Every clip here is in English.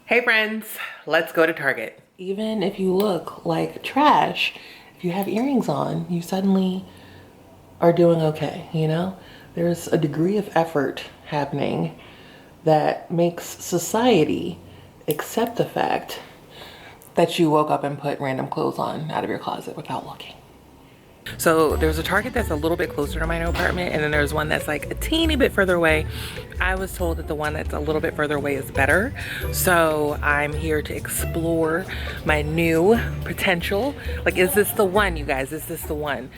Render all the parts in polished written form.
Hey friends, let's go to Target. Even if you look like trash, if you have earrings on, you suddenly are doing okay, you know? There's a degree of effort happening that makes society accept the fact that you woke up and put random clothes on out of your closet without looking. So there's a Target that's a little bit closer to my new apartment, and then there's one that's like a teeny bit further away. I was told that the one that's a little bit further away is better. So I'm here to explore my new potential. Like, is this the one, you guys? Is this the one?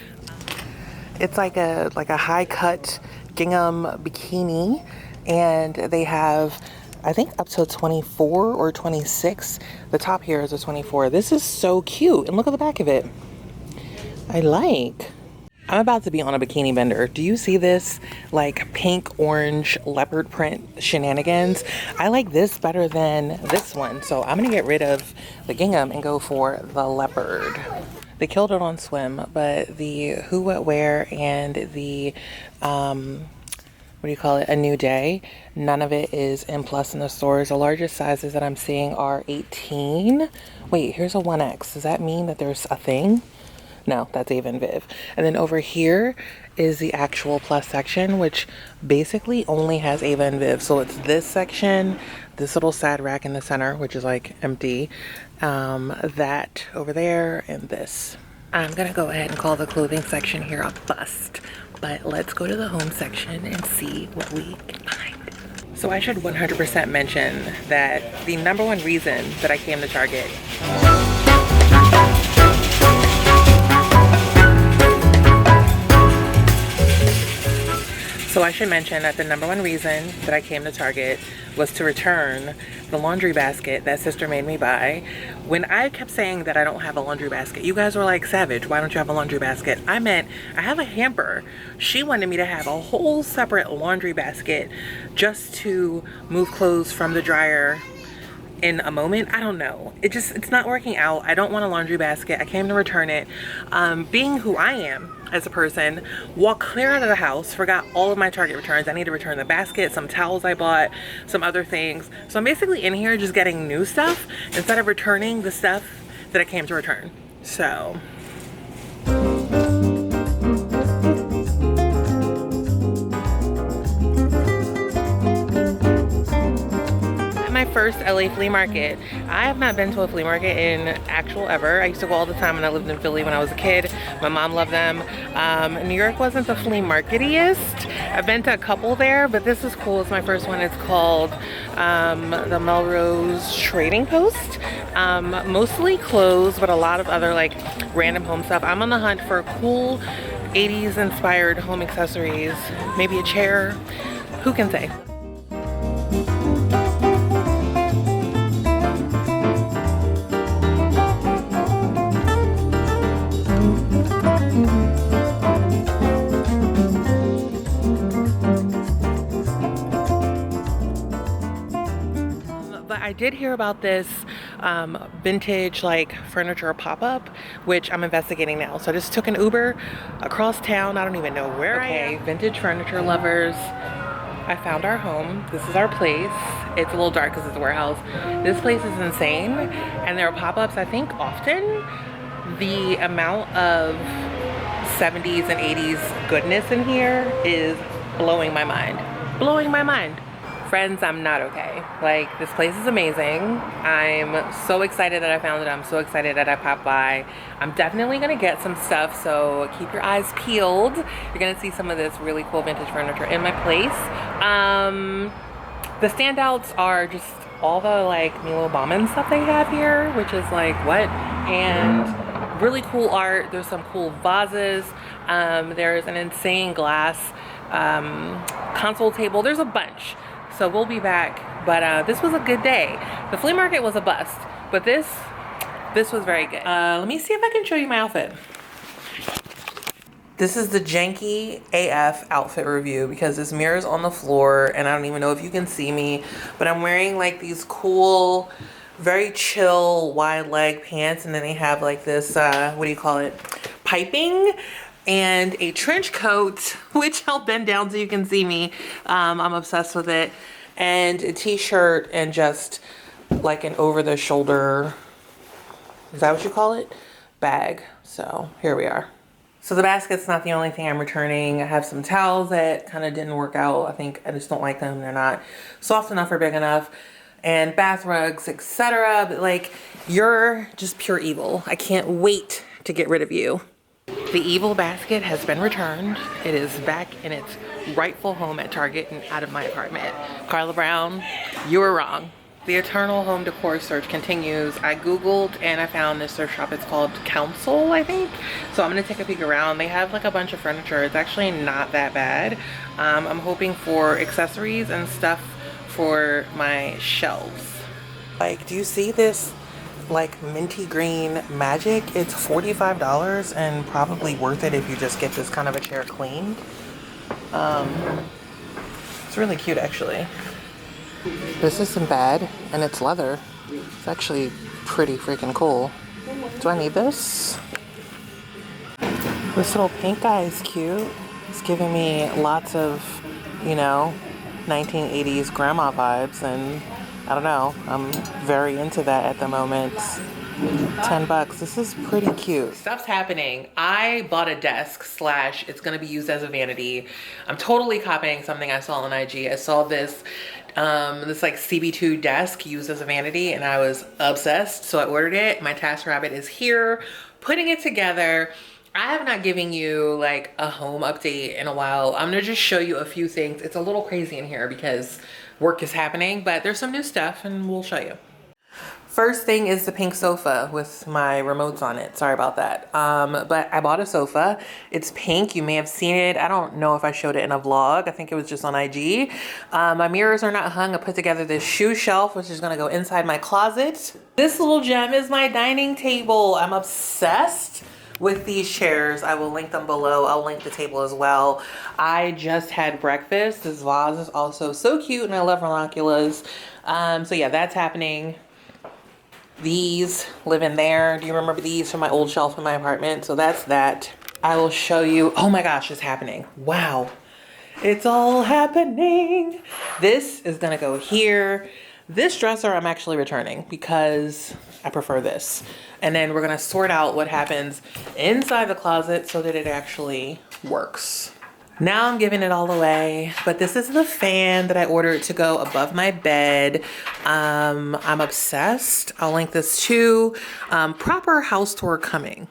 It's like a high cut gingham bikini, and they have, I think, up to 24 or 26. The top here is a 24. This is so cute, and look at the back of it. I like. I'm about to be on a bikini bender. Do you see this like pink orange leopard print shenanigans? I like this better than this one. So I'm gonna get rid of the gingham and go for the leopard. They killed it on swim, but the Who What Wear and the what do you call it, A New Day, none of it is in plus in the stores. The largest sizes that I'm seeing are 18. Wait, here's a 1X. Does that mean that there's a thing? No, that's Ava and Viv. And then over here is the actual plus section, which basically only has Ava and Viv. So it's this section, this little side rack in the center, which is like empty, that over there, and this. I'm gonna go ahead and call the clothing section here a bust, but let's go to the home section and see what we can find. So I should 100% mention that the number one reason that I came to Target So I should mention that the number one reason that I came to Target was to return the laundry basket that sister made me buy. When I kept saying that I don't have a laundry basket, you guys were like, Savage, why don't you have a laundry basket? I meant I have a hamper. She wanted me to have a whole separate laundry basket just to move clothes from the dryer in a moment. I don't know. It's not working out. I don't want a laundry basket. I came to return it. Being who I am as a person, walked clear out of the house, forgot all of my Target returns. I need to return the basket, some towels I bought, some other things. So I'm basically in here just getting new stuff instead of returning the stuff that I came to return. So my first LA flea market. I have not been to a flea market in actual ever. I used to go all the time when I lived in Philly when I was a kid. My mom loved them. New York wasn't the flea marketiest. I've been to a couple there, but this is cool. It's my first one. It's called the Melrose Trading Post. Mostly clothes, but a lot of other like random home stuff. I'm on the hunt for cool 80s inspired home accessories. Maybe a chair. Who can say? I did hear about this vintage like furniture pop-up, which I'm investigating now. So I just took an Uber across town. I don't even know where I am. Vintage furniture lovers, I found our home. This is our place. It's a little dark because it's a warehouse. This place is insane, and there are pop-ups, I think, often. The amount of 70s and 80s goodness in here is blowing my mind. Blowing my mind. Friends, I'm not okay. Like, this place is amazing. I'm so excited that I found it. I'm so excited that I popped by. I'm definitely gonna get some stuff, so keep your eyes peeled. You're gonna see some of this really cool vintage furniture in my place. The standouts are just all the like Milo Bauman stuff they have here, which is like, what? And really cool art. There's some cool vases. There's an insane glass console table. There's a bunch. So we'll be back, but this was a good day. The flea market was a bust, but this was very good. Let me see if I can show you my outfit. This is the janky AF outfit review because this mirror's on the floor and I don't even know if you can see me, but I'm wearing like these cool, very chill wide leg pants, and then they have like this, what do you call it? Piping. And a trench coat, which I'll bend down so you can see me. I'm obsessed with it. And a t-shirt and just like an over the shoulder, is that what you call it? Bag. So here we are. So the basket's not the only thing I'm returning. I have some towels that kind of didn't work out. I think I just don't like them. They're not soft enough or big enough. And bath rugs, etc. But like, you're just pure evil. I can't wait to get rid of you. The evil basket has been returned. It is back in its rightful home at Target and out of my apartment. Carla Brown, you were wrong. The eternal home decor search continues. I Googled and I found this thrift shop. It's called Council, I think. So I'm gonna take a peek around. They have like a bunch of furniture. It's actually not that bad. I'm hoping for accessories and stuff for my shelves. Like, do you see this like minty green magic? It's $45 and probably worth it if you just get this kind of a chair cleaned. It's really cute actually. This isn't bad, and it's leather. It's actually pretty freaking cool. Do I need this? This little pink guy is cute. It's giving me lots of, you know, 1980s grandma vibes, and I don't know, I'm very into that at the moment. $10. This is pretty cute. Stuff's happening. I bought a desk / it's gonna be used as a vanity. I'm totally copying something I saw on IG. I saw this this like CB2 desk used as a vanity and I was obsessed. So I ordered it. My TaskRabbit is here, putting it together. I have not given you like a home update in a while. I'm gonna just show you a few things. It's a little crazy in here because work is happening, but there's some new stuff and we'll show you. First thing is the pink sofa with my remotes on it. Sorry about that. But I bought a sofa. It's pink. You may have seen it. I don't know if I showed it in a vlog. I think it was just on IG. My mirrors are not hung. I put together this shoe shelf, which is gonna go inside my closet. This little gem is my dining table. I'm obsessed with these chairs. I will link them below. I'll link the table as well. I just had breakfast. This vase is also so cute and I love ranunculus. So yeah, that's happening. These live in there. Do you remember these from my old shelf in my apartment? So that's that. I will show you. Oh my gosh, it's happening. Wow. It's all happening. This is gonna go here. This dresser I'm actually returning because I prefer this. And then we're gonna sort out what happens inside the closet so that it actually works. Now I'm giving it all away, but this is the fan that I ordered to go above my bed. I'm obsessed. I'll link this too. Proper house tour coming.